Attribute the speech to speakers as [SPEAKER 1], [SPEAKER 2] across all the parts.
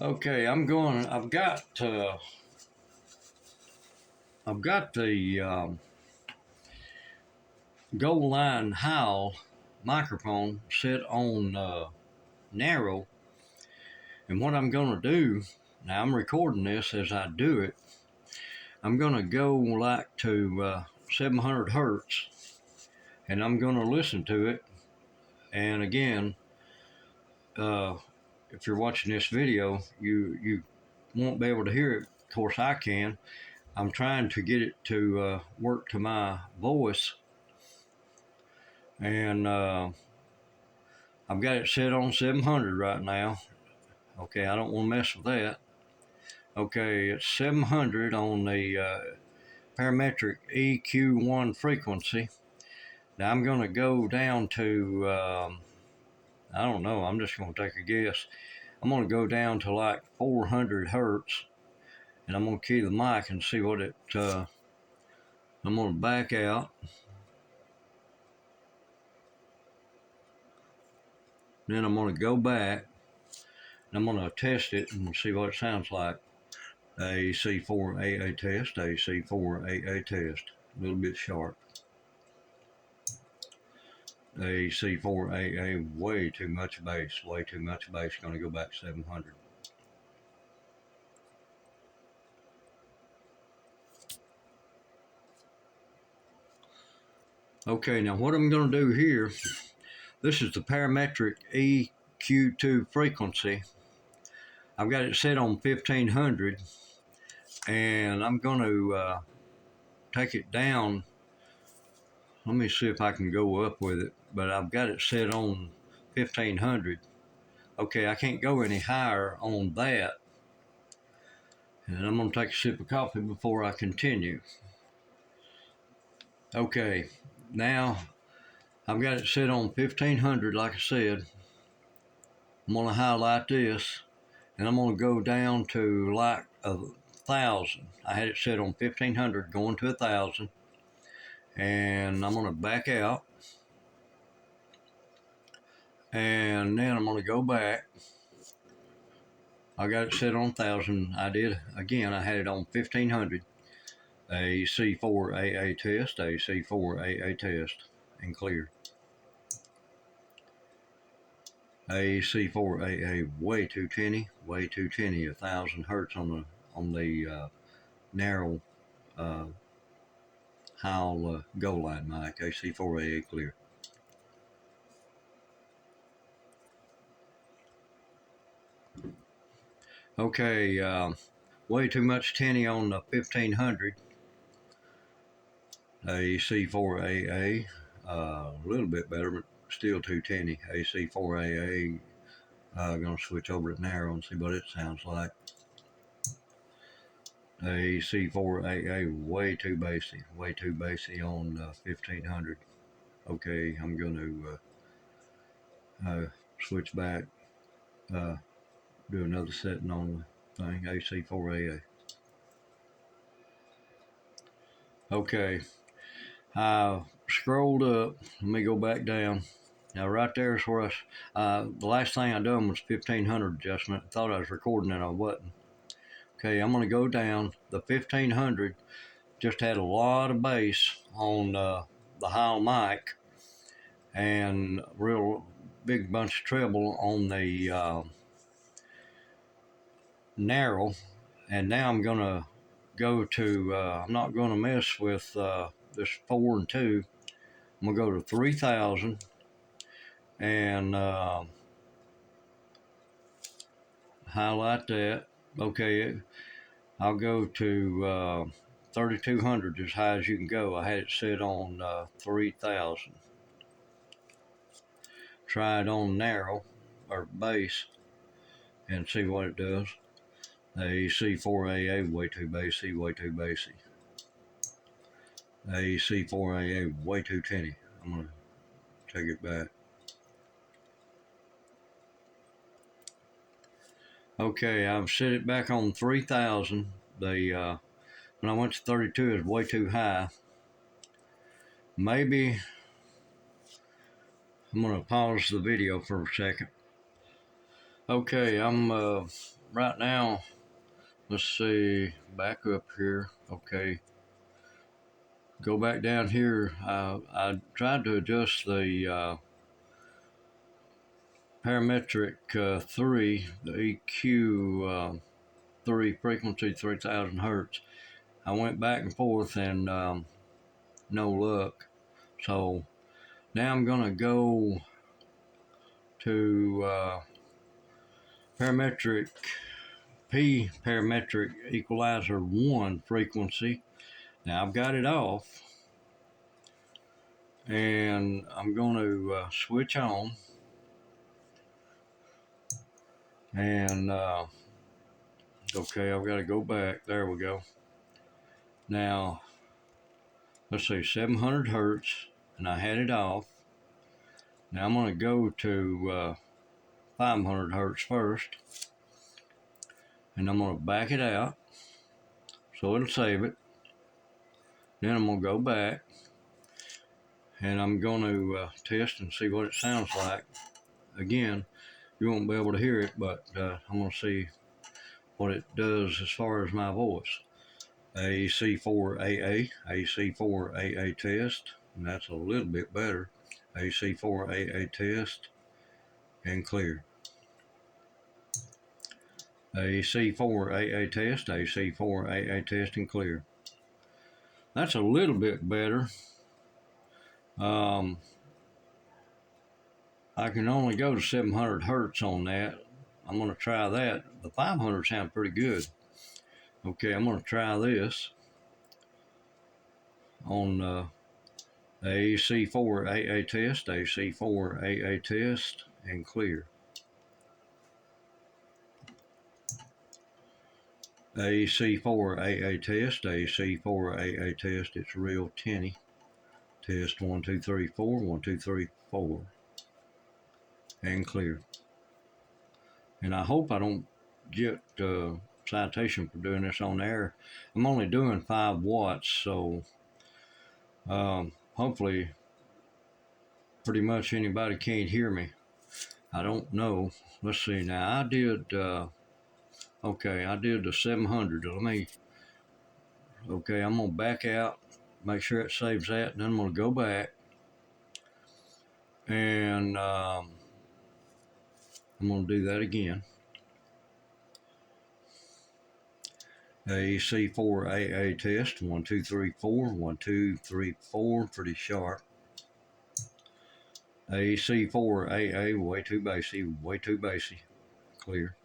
[SPEAKER 1] Okay, I've got the Goldline Heil microphone set on narrow, and what I'm gonna do, now I'm recording this as I do it, I'm gonna go like to 700 hertz, and I'm gonna listen to it. And again, if you're watching this video, you won't be able to hear it. Of course, I can. I'm trying to get it to work to my voice, and I've got it set on 700 right now. Okay, I don't want to mess with that. Okay, it's 700 on the parametric EQ1 frequency. Now I'm going to go down to, I don't know, I'm just going to take a guess. I'm going to go down to like 400 hertz, and I'm going to key the mic and see what it, I'm going to back out. Then I'm going to go back, and I'm going to test it and see what it sounds like. AC4AA test, AC4AA test, a little bit sharp. AC4AA, way too much bass, way too much bass, going to go back 700. Okay, now what I'm going to do here, this is the parametric EQ2 frequency. I've got it set on 1500, and I'm going to take it down. Let me see if I can go up with it, but I've got it set on 1500. Okay, I can't go any higher on that. And I'm going to take a sip of coffee before I continue. Okay, now I've got it set on 1500, like I said. I'm going to highlight this, and I'm going to go down to like 1,000. I had it set on 1500, going to 1,000. And I'm going to back out, and then I'm going to go back. I got it set on 1,000. I did, again, I had it on 1500. AC4AA test, AC4AA test, and clear. AC4AA, way too tinny, 1,000 hertz on the narrow Heil Goldline mic, AC4AA clear. Okay, way too much tinny on the 1500. AC4AA, a little bit better, but still too tinny. AC4AA, gonna switch over to narrow and see what it sounds like. AC4AA, way too basey on 1500. Okay, I'm going to switch back, do another setting on the thing, AC4AA. Okay, I scrolled up, let me go back down. Now right there is where the last thing I done was 1500 adjustment. I thought I was recording and I wasn't. Okay, I'm going to go down. The 1500 just had a lot of bass on the Heil mic, and a real big bunch of treble on the narrow. And now I'm going to go to, I'm not going to mess with this 4 and 2. I'm going to go to 3,000 and highlight that. Okay, I'll go to 3,200, as high as you can go. I had it set on 3,000. Try it on narrow or bass and see what it does. AC4AA, way too basey, AC4AA, way too tinny. I'm going to take it back. Okay, I've set it back on 3,000. When I went to 32, it was way too high. Maybe I'm going to pause the video for a second. Okay, I'm right now, let's see, back up here. Okay, go back down here. I tried to adjust the parametric 3, the EQ 3 frequency, 3000 hertz. I went back and forth and no luck. So now I'm gonna go to parametric equalizer 1 frequency. Now I've got it off, and I'm going to switch on, and okay, I've got to go back. There we go. Now let's see, 700 hertz, and I had it off. Now I'm going to go to 500 hertz first, and I'm going to back it out so it'll save it. Then I'm going to go back, and I'm going to test and see what it sounds like. Again, you won't be able to hear it, but I'm going to see what it does as far as my voice. AC4AA, AC4AA test, and that's a little bit better. AC4AA test, and clear. AC4AA test, AC4AA test, and clear. That's a little bit better. I can only go to 700 hertz on that. I'm going to try that. The 500 sound pretty good. Okay, I'm going to try this on AC4AA test, AC4AA test, and clear. AC4AA test, AC4AA test, it's real tinny. Test 1, 2, 3, 4, 1, 2, 3, 4, and clear. And I hope I don't get citation for doing this on air. I'm only doing 5 watts, so hopefully pretty much anybody can't hear me. I don't know. Let's see now. I did okay, I did the 700. Okay, I'm gonna back out, make sure it saves that, and then I'm gonna go back, and I'm gonna do that again. AC4AA test, 1, 2, 3, 4, 1, 2, 3, 4, pretty sharp. AC4AA, way too bassy, clear.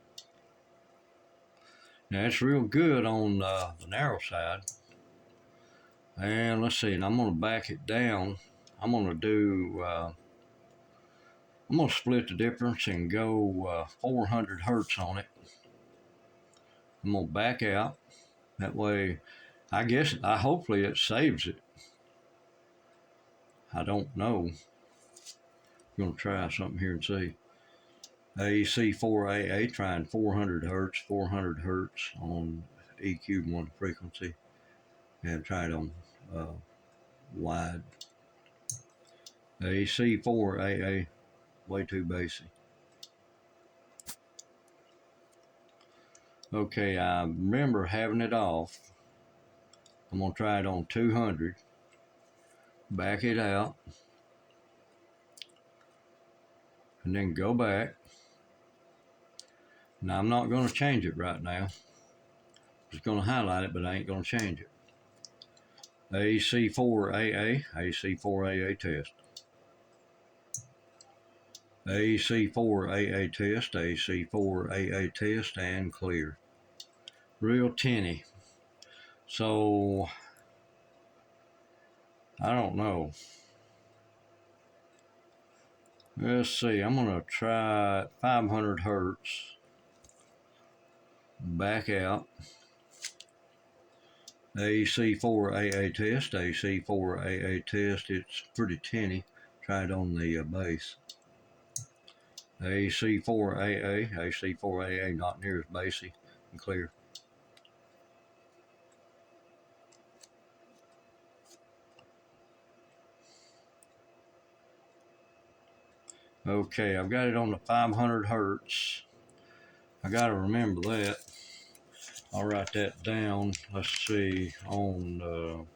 [SPEAKER 1] Now it's real good on the narrow side. And let's see, and I'm gonna back it down. I'm gonna do, I'm gonna split the difference and go 400 hertz on it. I'm gonna back out. That way, hopefully it saves it. I don't know. I'm gonna try something here and see. AC4AA, trying 400 hertz on EQ1 frequency, and try it on wide. AC4AA, way too bassy. Okay, I remember having it off. I'm gonna try it on 200, back it out, and then go back. Now I'm not gonna change it right now. I'm just gonna highlight it, but I ain't gonna change it. AC4AA, AC4AA test. AC4AA test, AC4AA test, and clear. Real tinny. So, I don't know. Let's see, I'm gonna try 500 hertz. Back out. AC4AA test, AC4AA test, it's pretty tinny. Try it on the bass. AC4AA, not near as bassy, and clear. Okay, I've got it on the 500 hertz. I gotta remember that. I'll write that down. Let's see, on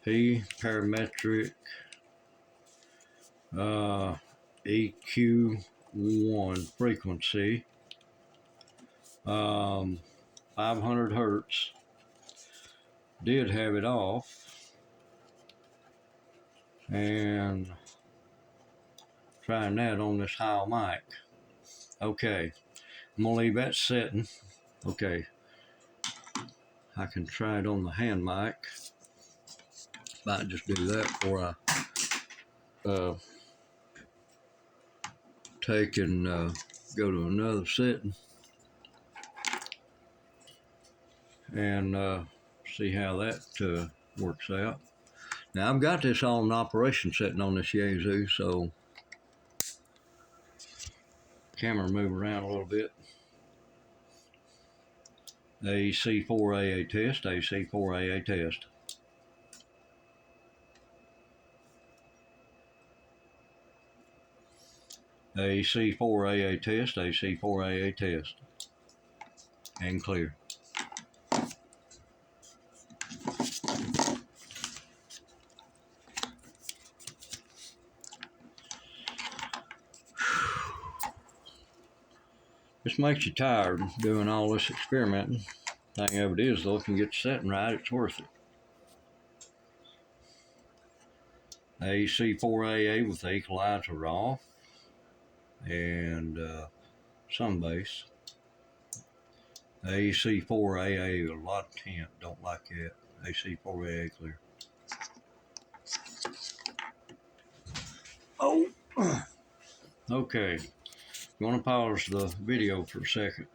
[SPEAKER 1] P parametric EQ1 frequency, 500 hertz. Did have it off, and trying that on this Heil mic. Okay, I'm gonna leave that setting. Okay, I can try it on the hand mic. Might just do that before I take and go to another setting and see how that works out. Now I've got this all in operation setting on this Yaesu, so camera move around a little bit. AC4AA test, AC4AA test. AC4AA test, AC4AA test. And clear. This makes you tired doing all this experimenting. Thing of it is, though, if you get the setting right, it's worth it. AC4AA with the equalizer off and some bass. AC4AA a lot of tint, don't like that. AC4AA clear. Oh, okay. You want to pause the video for a second.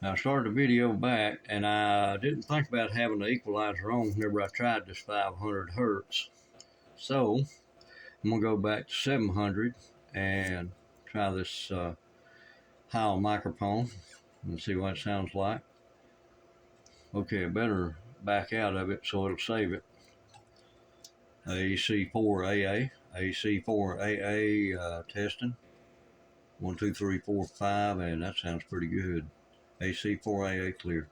[SPEAKER 1] Now I started the video back, and I didn't think about having the equalizer on whenever I tried this 500 hertz. So I'm gonna go back to 700 and try this Heil microphone and see what it sounds like. Okay, I better back out of it so it'll save it. AC4AA, AC4AA testing. 1, 2, 3, 4, 5, and that sounds pretty good. AC4AA clear.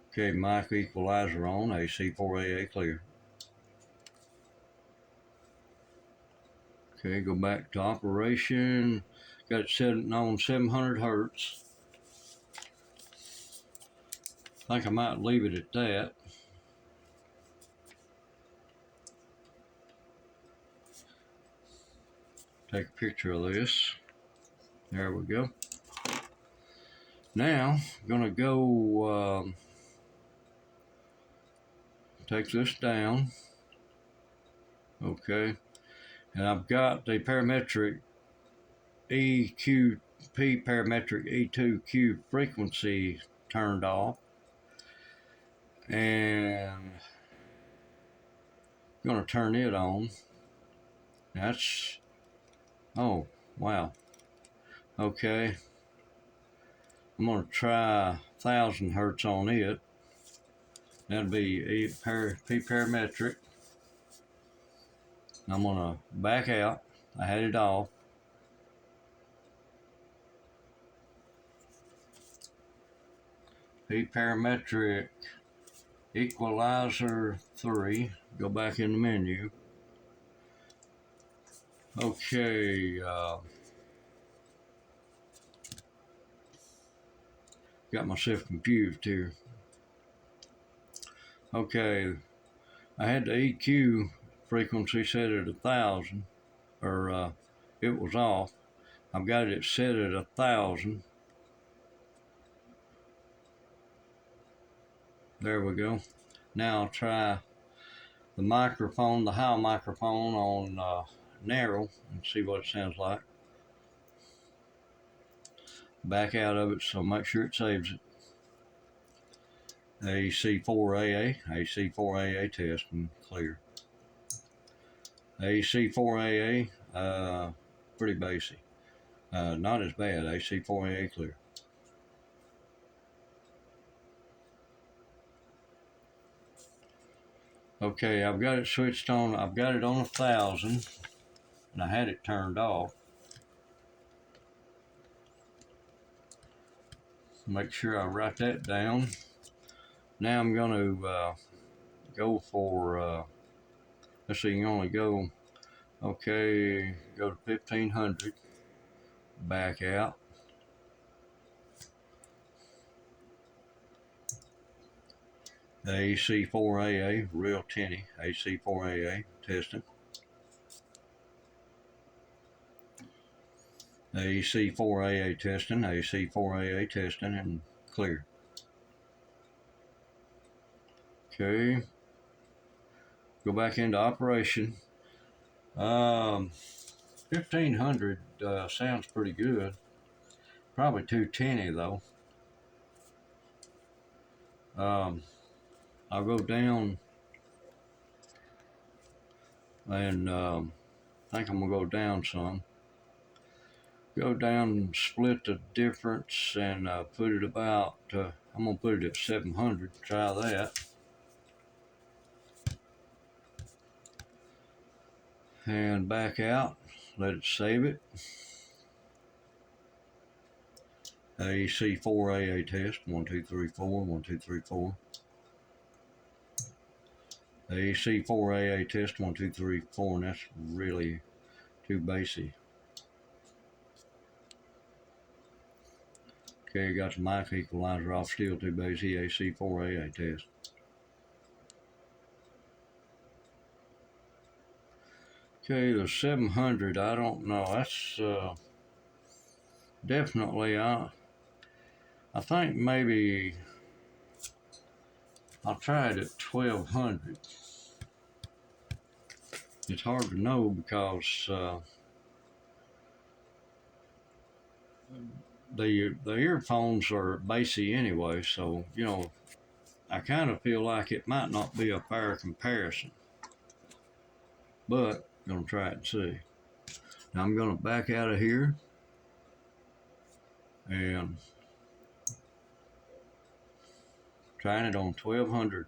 [SPEAKER 1] Okay, mic equalizer on, AC4AA clear. Okay, go back to operation. Got it set on 700 hertz. I think I might leave it at that. Take a picture of this. There we go. Now, I'm gonna go take this down. Okay, and I've got the parametric EQP parametric E2Q frequency turned off, and I'm gonna turn it on. That's, oh wow, okay. I'm gonna try 1000 hertz on it. That'll be P parametric. I'm gonna back out. I had it off. P parametric equalizer 3. Go back in the menu. Okay. Got myself confused here. Okay. I had the EQ frequency set at 1000, or it was off. I've got it set at 1000. There we go. Now I'll try the microphone, the Heil microphone on narrow, and see what it sounds like. Back out of it, so make sure it saves it. AC4AA, AC4AA test and clear. AC4AA, pretty basey. Not as bad. AC4AA clear. Okay, I've got it switched on. I've got it on 1,000, and I had it turned off. Make sure I write that down. Now I'm going to go for, let's see, you can only go, okay, go to 1500, back out. AC4AA, real tinny, AC4AA, testing. AC4AA testing, AC4AA testing, and clear. Okay, go back into operation. 1500 sounds pretty good. Probably too tinny though. I'll go down and I think I'm gonna go down some. Go down and split the difference and put it about, I'm gonna put it at 700, try that. And back out, let it save it. AC4AA test, 1, 2, 3, 4, 1, 2, 3, 4. AC4AA test, 1, 2, 3, 4, and that's really too basey. Okay, got the mic equalizer off, still too basey. AC4AA test. Okay, the 700, I don't know. That's definitely, I think maybe I'll try it at 1200. It's hard to know because the earphones are basey anyway, so you know I kind of feel like it might not be a fair comparison, but I'm gonna try it and see. Now I'm gonna back out of here and trying it on 1200.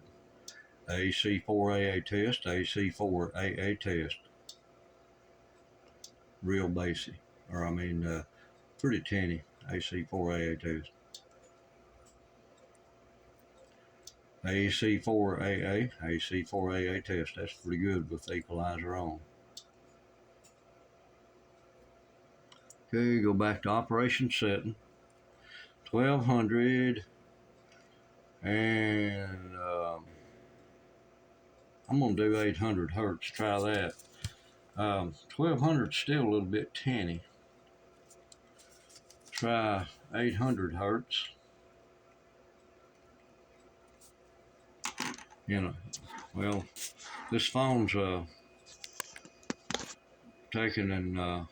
[SPEAKER 1] AC4AA test, AC4AA test. Real basey, or I mean pretty tinny. AC4AA test. AC4AA, AC4AA test. That's pretty good with the equalizer on. Okay, go back to operation setting. 1200, and I'm gonna do 800 hertz. Try that. 1200 still a little bit tinny. Try 800 hertz. You know, well, this phone's taking and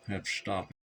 [SPEAKER 1] have to stop.